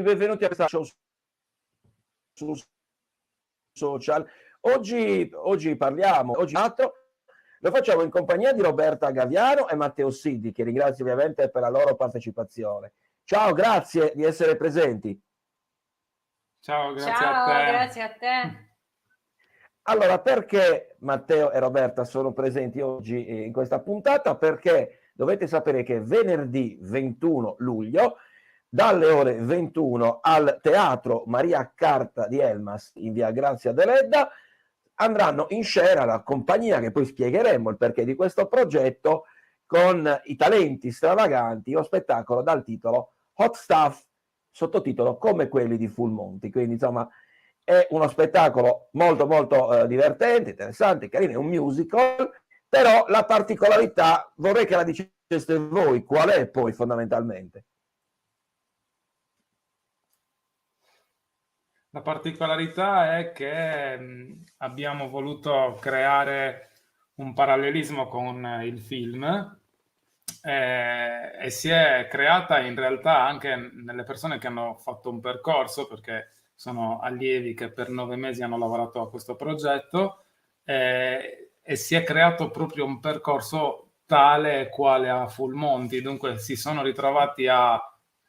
Benvenuti a questa show su social. Oggi lo facciamo in compagnia di Roberta Gaviano e Matteo Siddi, che ringrazio ovviamente per la loro partecipazione. Ciao, grazie di essere presenti. Ciao, grazie a te. Allora, perché Matteo e Roberta sono presenti oggi in questa puntata? Perché dovete sapere che venerdì 21 luglio, dalle ore 21 al Teatro Maria Carta di Elmas in via Grazia Deledda, andranno in scena la compagnia, che poi spiegheremo il perché di questo progetto, con i talenti stravaganti, lo spettacolo dal titolo Hot Stuff, sottotitolo Come quelli di Full Monty. Quindi insomma è uno spettacolo molto molto divertente, interessante, carino, è un musical, però la particolarità, vorrei che la diceste voi, qual è poi fondamentalmente? La particolarità è che abbiamo voluto creare un parallelismo con il film e si è creata in realtà anche nelle persone che hanno fatto un percorso, perché sono allievi che per 9 mesi hanno lavorato a questo progetto e si è creato proprio un percorso tale e quale a Full Monty, dunque si sono ritrovati a,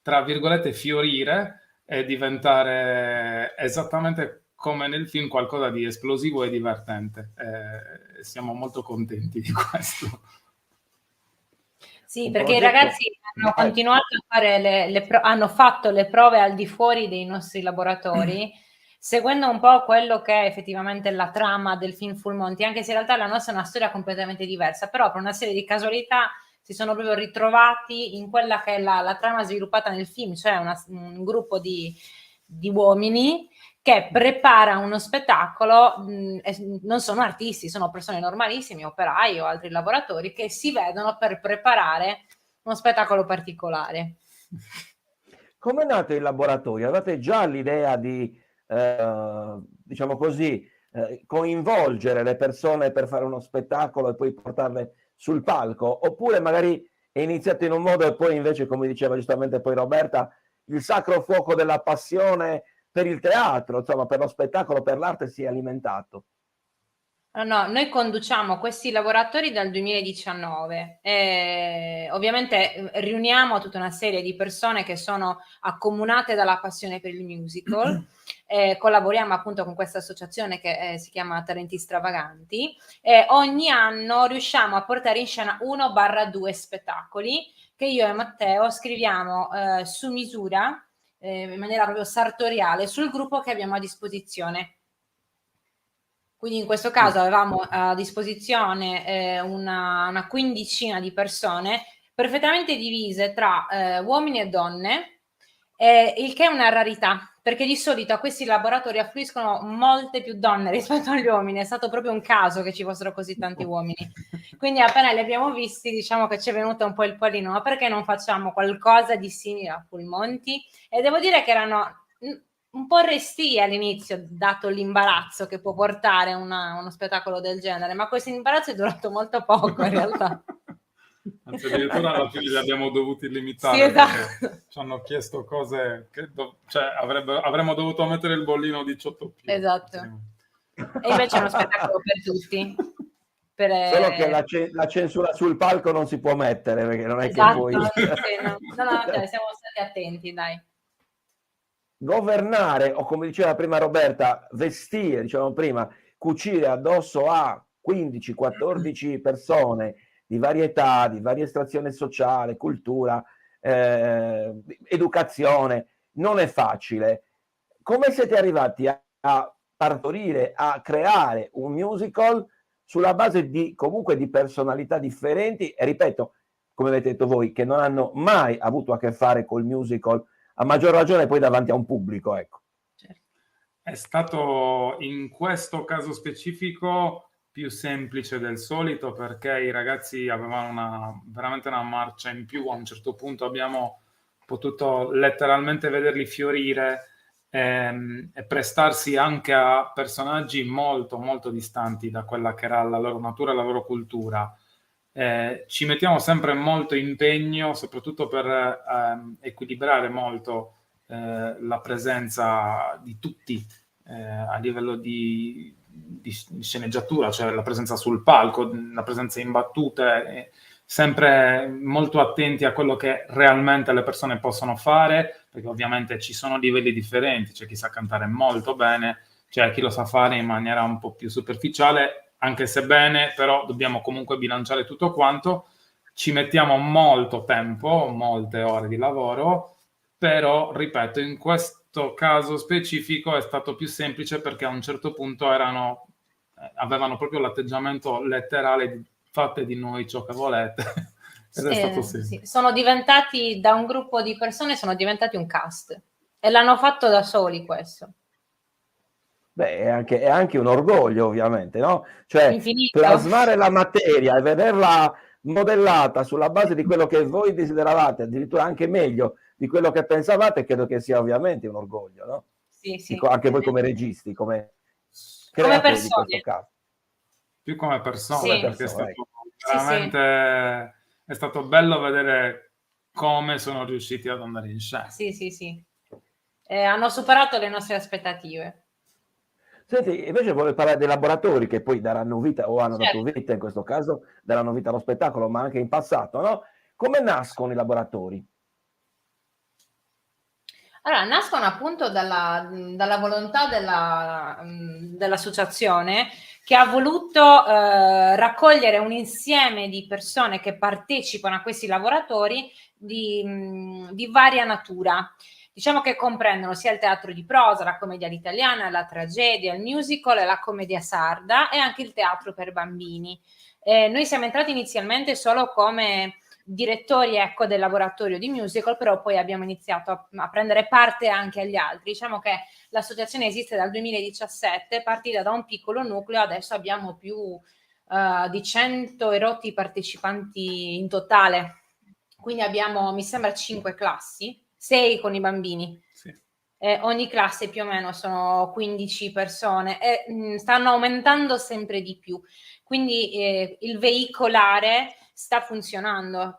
tra virgolette, fiorire e diventare esattamente come nel film, qualcosa di esplosivo e divertente. Siamo molto contenti di questo. Sì, perché i ragazzi hanno continuato a fare hanno fatto le prove al di fuori dei nostri laboratori, seguendo un po' quello che è effettivamente la trama del film Full Monty, anche se in realtà la nostra è una storia completamente diversa, però per una serie di casualità si sono proprio ritrovati in quella che è la trama sviluppata nel film, cioè un gruppo di uomini che prepara uno spettacolo, non sono artisti, sono persone normalissime, operai o altri lavoratori che si vedono per preparare uno spettacolo particolare. Come è nato il laboratorio? Avete già l'idea di, diciamo così, coinvolgere le persone per fare uno spettacolo e poi portarle sul palco? Oppure magari è iniziato in un modo e poi invece, come diceva giustamente poi Roberta, il sacro fuoco della passione per il teatro, insomma, per lo spettacolo, per l'arte si è alimentato? No, noi conduciamo questi laboratori dal 2019 e ovviamente riuniamo tutta una serie di persone che sono accomunate dalla passione per il musical. Collaboriamo appunto con questa associazione che si chiama Talenti Stravaganti e ogni anno riusciamo a portare in scena 1/2 spettacoli che io e Matteo scriviamo su misura, in maniera proprio sartoriale, sul gruppo che abbiamo a disposizione. Quindi in questo caso avevamo a disposizione una quindicina di persone perfettamente divise tra uomini e donne, il che è una rarità, perché di solito a questi laboratori affluiscono molte più donne rispetto agli uomini, è stato proprio un caso che ci fossero così tanti uomini. Quindi appena li abbiamo visti, diciamo che ci è venuto un po' il pallino, ma perché non facciamo qualcosa di simile a Full Monty? E devo dire che erano un po' restii all'inizio, dato l'imbarazzo che può portare uno spettacolo del genere, ma questo imbarazzo è durato molto poco in realtà. Anzi, addirittura alla fine li abbiamo dovuti limitare, sì, esatto, perché ci hanno chiesto cose che cioè avremmo dovuto mettere il bollino 18 più. esatto. E invece è uno spettacolo per tutti. Solo che la censura sul palco non si può mettere, perché non è esatto, che puoi... no, cioè, siamo stati attenti, dai. Governare, o come diceva prima Roberta, vestire, dicevamo prima, cucire addosso a 15-14 persone di varie età, di varia estrazione sociale, cultura, educazione, non è facile. Come siete arrivati a partorire, a creare un musical sulla base di comunque di personalità differenti e ripeto, come avete detto voi, che non hanno mai avuto a che fare col musical, a maggior ragione poi davanti a un pubblico, ecco. È stato in questo caso specifico più semplice del solito, perché i ragazzi avevano veramente una marcia in più. A un certo punto abbiamo potuto letteralmente vederli fiorire e prestarsi anche a personaggi molto molto distanti da quella che era la loro natura e la loro cultura. Ci mettiamo sempre molto impegno, soprattutto per equilibrare molto la presenza di tutti a livello di sceneggiatura, cioè la presenza sul palco, la presenza in battute, sempre molto attenti a quello che realmente le persone possono fare, perché ovviamente ci sono livelli differenti, c'è chi sa cantare molto bene, c'è chi lo sa fare in maniera un po' più superficiale, anche se bene, però dobbiamo comunque bilanciare tutto quanto. Ci mettiamo molto tempo, molte ore di lavoro, però, ripeto, in questo caso specifico è stato più semplice perché a un certo punto avevano proprio l'atteggiamento letterale di fate di noi ciò che volete. Ed è stato sì. Sono diventati, da un gruppo di persone, sono diventati un cast e l'hanno fatto da soli questo. Beh, è anche un orgoglio, ovviamente, no? Cioè, Infinito. plasmare la materia e vederla modellata sulla base di quello che voi desideravate, addirittura anche meglio di quello che pensavate, credo che sia ovviamente un orgoglio, no? Sì. Dico, anche voi come registi, come come creatori di persone. questo caso. Più come persone, Sì. perché è stato veramente è stato bello vedere come sono riusciti ad andare in scena. Sì. Hanno superato le nostre aspettative. Senti, invece volevo parlare dei laboratori che poi daranno vita, o hanno dato vita in questo caso, daranno vita allo spettacolo, ma anche in passato, no? Come nascono i laboratori? Allora, nascono appunto dalla volontà dell'associazione, che ha voluto raccogliere un insieme di persone che partecipano a questi laboratori di varia natura. Diciamo che comprendono sia il teatro di prosa, la commedia all'italiana, la tragedia, il musical e la commedia sarda, e anche il teatro per bambini. Noi siamo entrati inizialmente solo come direttori, ecco, del laboratorio di musical, però poi abbiamo iniziato a prendere parte anche agli altri. Diciamo che l'associazione esiste dal 2017, partita da un piccolo nucleo, adesso abbiamo più di 100 erotti partecipanti in totale. Quindi abbiamo, mi sembra, 5 classi, 6 con i bambini. Sì. Ogni classe più o meno sono 15 persone e stanno aumentando sempre di più. Quindi il veicolare sta funzionando,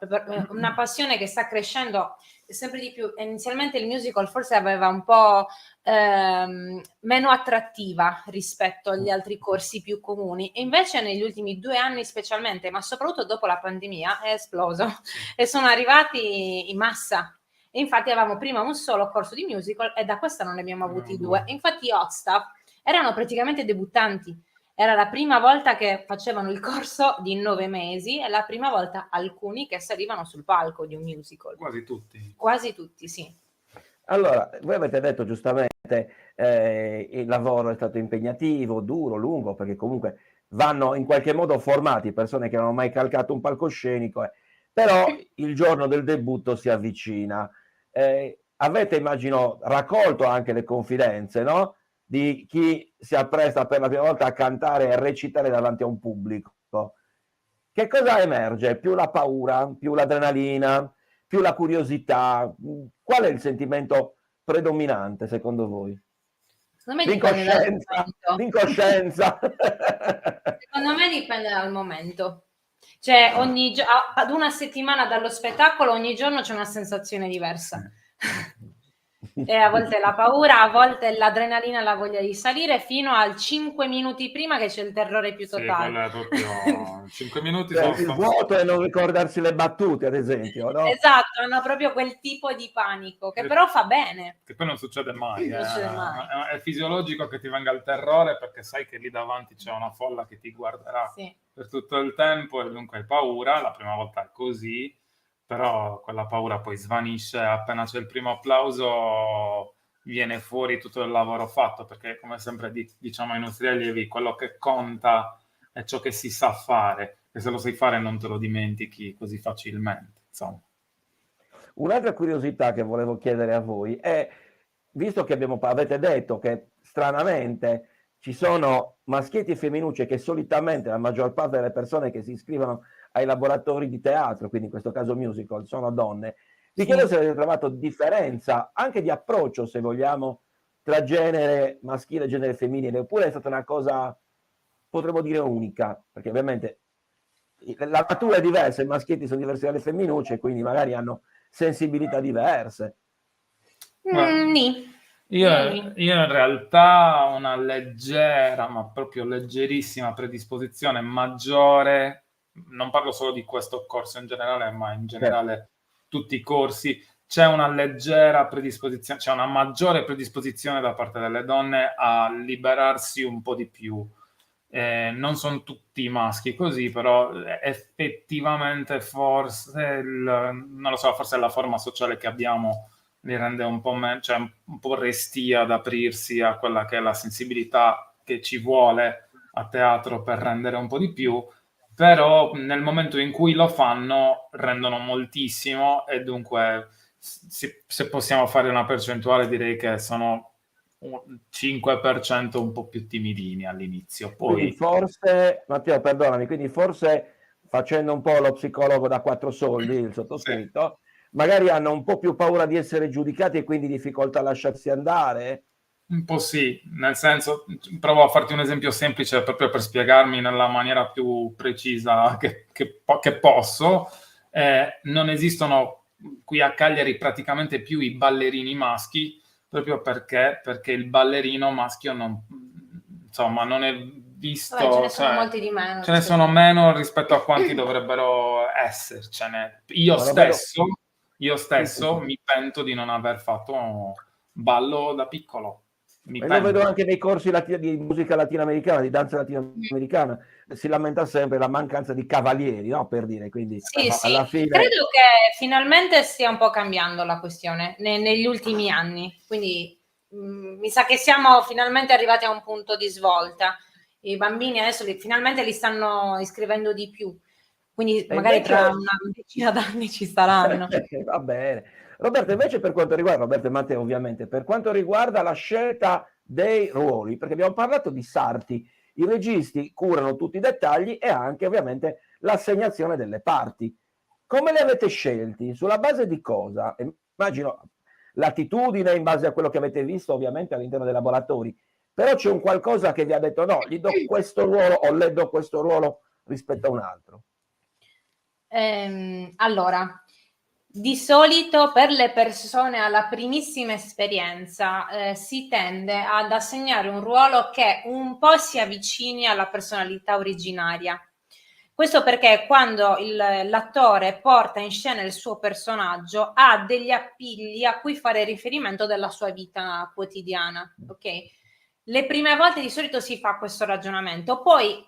una passione che sta crescendo sempre di più. Inizialmente il musical forse aveva un po' meno attrattiva rispetto agli altri corsi più comuni, e invece negli ultimi 2 anni specialmente, ma soprattutto dopo la pandemia, è esploso e sono arrivati in massa. E infatti avevamo prima un solo corso di musical e da questa non ne abbiamo avuti 2. Infatti Hot Stuff erano praticamente debuttanti. Era la prima volta che facevano il corso di 9 mesi e la prima volta alcuni che salivano sul palco di un musical. Quasi tutti. Quasi tutti, sì. Allora, voi avete detto giustamente il lavoro è stato impegnativo, duro, lungo, perché comunque vanno in qualche modo formati persone che non hanno mai calcato un palcoscenico, però il giorno del debutto si avvicina. Avete, immagino, raccolto anche le confidenze, no? Di chi si appresta per la prima volta a cantare e recitare davanti a un pubblico. Che cosa emerge? Più la paura, più l'adrenalina, più la curiosità? Qual è il sentimento predominante secondo voi? Secondo me dipende dal momento. L'incoscienza. Secondo me dipende dal momento. Cioè, ad una settimana dallo spettacolo, ogni giorno c'è una sensazione diversa. E a volte la paura, a volte l'adrenalina, la voglia di salire, fino al 5 minuti prima che c'è il terrore più totale. Quello è proprio 5 minuti Il vuoto e non ricordarsi le battute, ad esempio, no? Esatto, hanno proprio quel tipo di panico che però fa bene. Che poi non succede mai. Non succede mai. È fisiologico che ti venga il terrore perché sai che lì davanti c'è una folla che ti guarderà per tutto il tempo e dunque hai paura. La prima volta è così, però quella paura poi svanisce appena c'è il primo applauso, viene fuori tutto il lavoro fatto, perché come sempre diciamo ai nostri allievi, quello che conta è ciò che si sa fare, e se lo sai fare non te lo dimentichi così facilmente, insomma. Un'altra curiosità che volevo chiedere a voi è, visto che avete detto che stranamente ci sono maschietti e femminucce, che solitamente la maggior parte delle persone che si iscrivono ai laboratori di teatro, quindi in questo caso musical, sono donne, vi chiedo se avete trovato differenza anche di approccio, se vogliamo, tra genere maschile e genere femminile, oppure è stata una cosa, potremmo dire, unica, perché ovviamente la natura è diversa, i maschietti sono diversi dalle femminucce, quindi magari hanno sensibilità diverse. Io in realtà ho una leggera, ma proprio leggerissima predisposizione maggiore, non parlo solo di questo corso in generale, ma in generale tutti i corsi, c'è una leggera predisposizione, c'è una maggiore predisposizione da parte delle donne a liberarsi un po' di più. Non sono tutti i maschi così, però effettivamente forse, non lo so, forse è la forma sociale che abbiamo li rende un po' cioè un po' restia ad aprirsi a quella che è la sensibilità che ci vuole a teatro per rendere un po' di più, però nel momento in cui lo fanno rendono moltissimo, e dunque se possiamo fare una percentuale direi che sono 5% un po' più timidini all'inizio. Poi quindi forse, Matteo, perdonami, quindi forse facendo un po' lo psicologo da 4 soldi, il sottoscritto, magari hanno un po' più paura di essere giudicati e quindi difficoltà a lasciarsi andare? Un po' sì, nel senso, provo a farti un esempio semplice proprio per spiegarmi nella maniera più precisa che posso. Non esistono qui a Cagliari praticamente più i ballerini maschi, proprio perché il ballerino maschio non è visto. Ce ne sono molti di meno. Ce ne sono meno rispetto a quanti dovrebbero essercene. Io stesso mi pento di non aver fatto ballo da piccolo. Lo vedo anche nei corsi di musica latinoamericana, di danza latinoamericana, si lamenta sempre la mancanza di cavalieri, no? Per dire, quindi alla fine... Credo che finalmente stia un po' cambiando la questione negli ultimi anni, quindi mi sa che siamo finalmente arrivati a un punto di svolta. I bambini adesso finalmente li stanno iscrivendo di più, quindi magari tra una decina d'anni ci saranno. Va bene. Roberto, invece per quanto riguarda, Roberto e Matteo ovviamente, per quanto riguarda la scelta dei ruoli, perché abbiamo parlato di sarti, i registi curano tutti i dettagli e anche ovviamente l'assegnazione delle parti. Come li avete scelti? Sulla base di cosa? Immagino l'attitudine in base a quello che avete visto ovviamente all'interno dei laboratori, però c'è un qualcosa che vi ha detto no, gli do questo ruolo o le do questo ruolo rispetto a un altro? Allora, di solito per le persone alla primissima esperienza si tende ad assegnare un ruolo che un po' si avvicini alla personalità originaria. Questo perché quando l'attore porta in scena il suo personaggio ha degli appigli a cui fare riferimento della sua vita quotidiana, ok? Le prime volte di solito si fa questo ragionamento, poi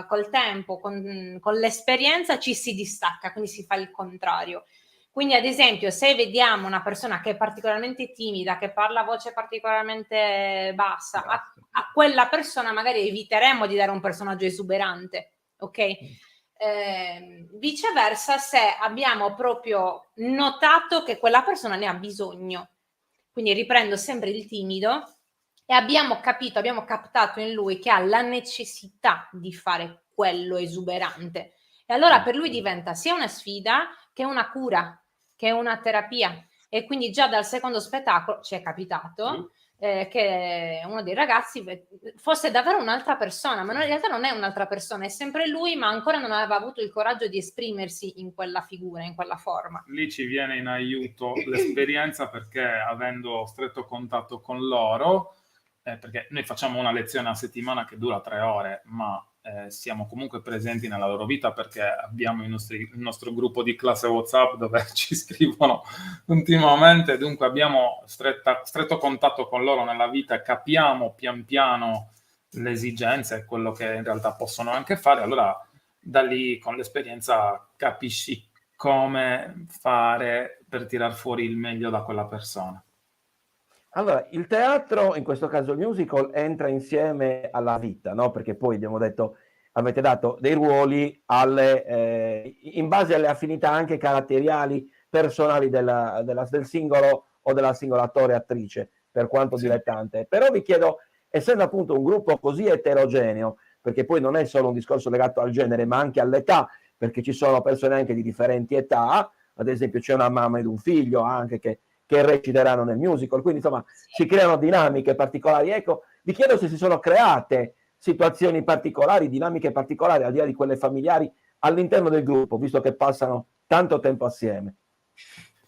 col tempo, con l'esperienza ci si distacca, quindi si fa il contrario. Quindi ad esempio se vediamo una persona che è particolarmente timida, che parla a voce particolarmente bassa, a quella persona magari eviteremo di dare un personaggio esuberante, ok? Viceversa, se abbiamo proprio notato che quella persona ne ha bisogno, quindi riprendo sempre il timido, e abbiamo captato in lui che ha la necessità di fare quello esuberante, e allora per lui diventa sia una sfida che una cura, che una terapia. E quindi già dal secondo spettacolo ci è capitato che uno dei ragazzi fosse davvero un'altra persona, ma in realtà non è un'altra persona, è sempre lui, ma ancora non aveva avuto il coraggio di esprimersi in quella figura, in quella forma. Lì ci viene in aiuto l'esperienza, perché avendo stretto contatto con loro, perché noi facciamo una lezione a settimana che dura 3 ore, ma siamo comunque presenti nella loro vita, perché abbiamo il nostro gruppo di classe WhatsApp dove ci scrivono continuamente, dunque abbiamo stretto contatto con loro nella vita e capiamo pian piano le esigenze e quello che in realtà possono anche fare. Allora da lì con l'esperienza capisci come fare per tirar fuori il meglio da quella persona. Allora, il teatro, in questo caso il musical, entra insieme alla vita, no? Perché poi abbiamo detto, avete dato dei ruoli in base alle affinità anche caratteriali, personali del singolo o della singola attore attrice, per quanto Sì. dilettante. Però vi chiedo, essendo appunto un gruppo così eterogeneo, perché poi non è solo un discorso legato al genere, ma anche all'età, perché ci sono persone anche di differenti età, ad esempio c'è una mamma ed un figlio anche che reciteranno nel musical, quindi insomma si creano dinamiche particolari. Ecco, vi chiedo se si sono create situazioni particolari, dinamiche particolari, al di là di quelle familiari, all'interno del gruppo, visto che passano tanto tempo assieme.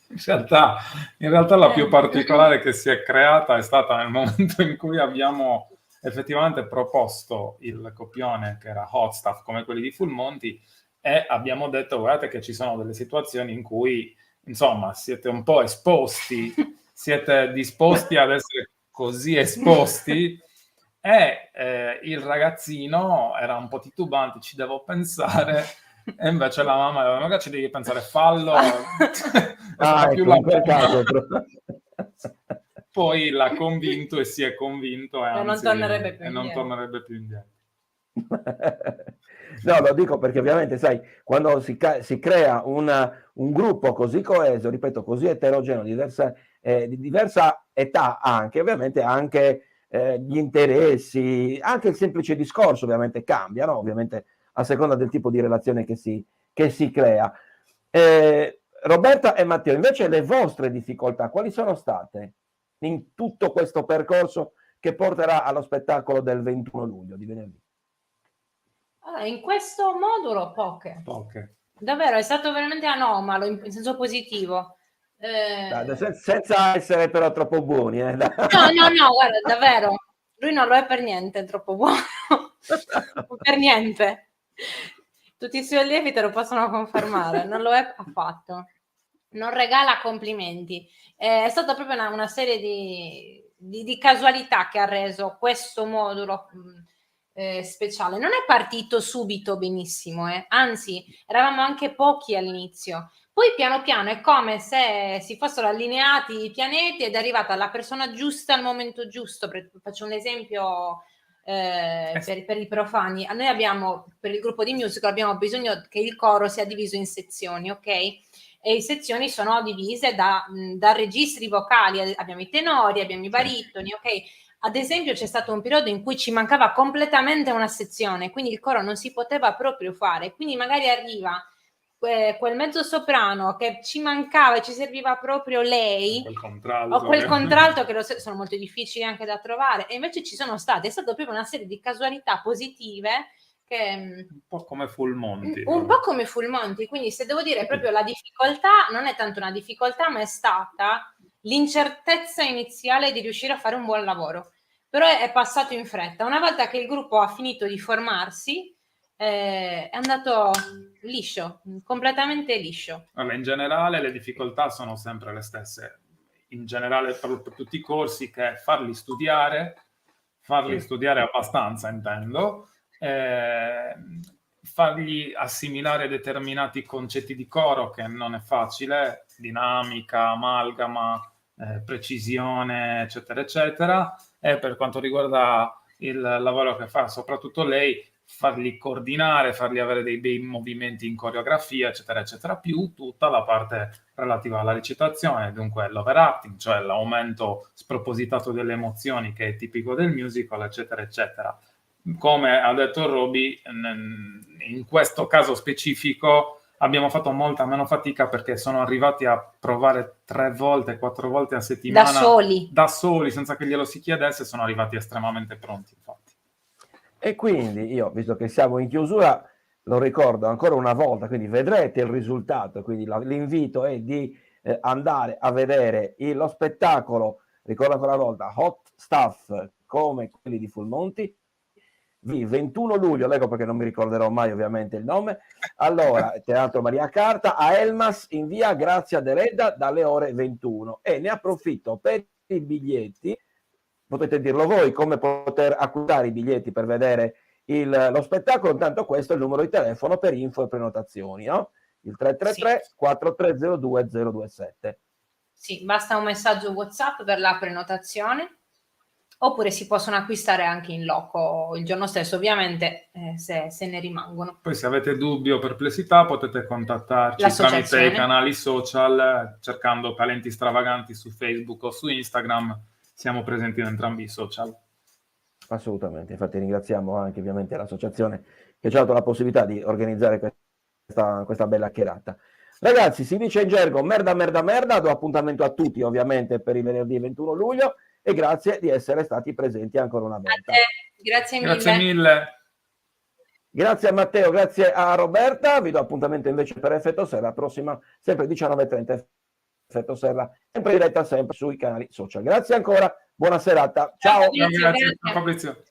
In realtà la più particolare che si è creata è stata nel momento in cui abbiamo effettivamente proposto il copione, che era hot stuff come quelli di Full Monty, e abbiamo detto guardate che ci sono delle situazioni in cui insomma siete un po' esposti, siete disposti ad essere così esposti, e il ragazzino era un po' titubante, ci devo pensare, e invece la mamma aveva, magari ci devi pensare, fallo. È stata più ecco, la in quel caso poi l'ha convinto e si è convinto, e anzi, non tornerebbe più non indietro. tornerebbe più indietro. No, lo dico perché ovviamente, sai, quando si crea un gruppo così coeso, ripeto, così eterogeneo, di diversa età anche, ovviamente anche gli interessi, anche il semplice discorso ovviamente cambia, no? Ovviamente a seconda del tipo di relazione che si crea. Roberta e Matteo, invece le vostre difficoltà, quali sono state in tutto questo percorso che porterà allo spettacolo del 21 luglio, di venerdì? Allora, in questo modulo poche. Davvero, è stato veramente anomalo in senso positivo. Senza essere però troppo buoni. No, guarda, davvero, lui non lo è per niente troppo buono, per niente. Tutti i suoi allievi te lo possono confermare, non lo è affatto. Non regala complimenti. È stata proprio una serie di casualità che ha reso questo modulo speciale. Non è partito subito benissimo, anzi, eravamo anche pochi all'inizio. Poi piano piano è come se si fossero allineati i pianeti ed è arrivata la persona giusta al momento giusto. Faccio un esempio per i profani. Noi abbiamo, per il gruppo di musical, abbiamo bisogno che il coro sia diviso in sezioni, ok? E le sezioni sono divise da registri vocali, abbiamo i tenori, abbiamo i baritoni, ok? Ad esempio c'è stato un periodo in cui ci mancava completamente una sezione, quindi il coro non si poteva proprio fare, quindi magari arriva quel mezzo soprano che ci mancava e ci serviva proprio lei, o quel contralto che sono molto difficili anche da trovare, e invece ci sono state, è stata proprio una serie di casualità positive che, un po' come Full Monty. Un po' come Full Monty, quindi se devo dire proprio la difficoltà, non è tanto una difficoltà, ma è stata l'incertezza iniziale di riuscire a fare un buon lavoro. Però è passato in fretta. Una volta che il gruppo ha finito di formarsi, è andato liscio, completamente liscio. Allora, in generale le difficoltà sono sempre le stesse. In generale per tutti i corsi, che farli studiare abbastanza, intendo, fargli assimilare determinati concetti di coro, che non è facile, dinamica, amalgama, precisione, eccetera, eccetera. E per quanto riguarda il lavoro che fa soprattutto lei, farli coordinare, farli avere dei bei movimenti in coreografia, eccetera, eccetera, più tutta la parte relativa alla recitazione, dunque l'overacting, cioè l'aumento spropositato delle emozioni, che è tipico del musical, eccetera, eccetera. Come ha detto Roby, in questo caso specifico abbiamo fatto molta meno fatica perché sono arrivati a provare 3 volte, 4 volte a settimana. Da soli, senza che glielo si chiedesse, sono arrivati estremamente pronti, infatti. E quindi io, visto che siamo in chiusura, lo ricordo ancora una volta, quindi vedrete il risultato, quindi l'invito è di andare a vedere lo spettacolo, ricordo ancora una volta, Hot Stuff, come quelli di Full Monty, 21 luglio, leggo perché non mi ricorderò mai ovviamente il nome, allora, Teatro Maria Carta, a Elmas, in via Grazia Deledda, dalle ore 21. E ne approfitto per i biglietti, potete dirlo voi, come poter acquistare i biglietti per vedere lo spettacolo, intanto questo è il numero di telefono per info e prenotazioni, no? Il 333 4302 027. Sì, basta un messaggio WhatsApp per la prenotazione, oppure si possono acquistare anche in loco il giorno stesso, ovviamente, se ne rimangono. Poi se avete dubbi o perplessità potete contattarci tramite i canali social, cercando Talenti Stravaganti su Facebook o su Instagram, siamo presenti in entrambi i social. Assolutamente, infatti ringraziamo anche ovviamente l'associazione che ci ha dato la possibilità di organizzare questa bella chiacchierata. Ragazzi, si dice in gergo merda, merda, merda, do appuntamento a tutti ovviamente per il venerdì 21 luglio e grazie di essere stati presenti ancora una volta. Grazie mille. Grazie mille. Grazie a Matteo, grazie a Roberta, vi do appuntamento invece per Effetto Serra, prossima sempre 19:30, Effetto Serra, sempre diretta sempre sui canali social. Grazie ancora, buona serata, ciao. Grazie Fabrizio.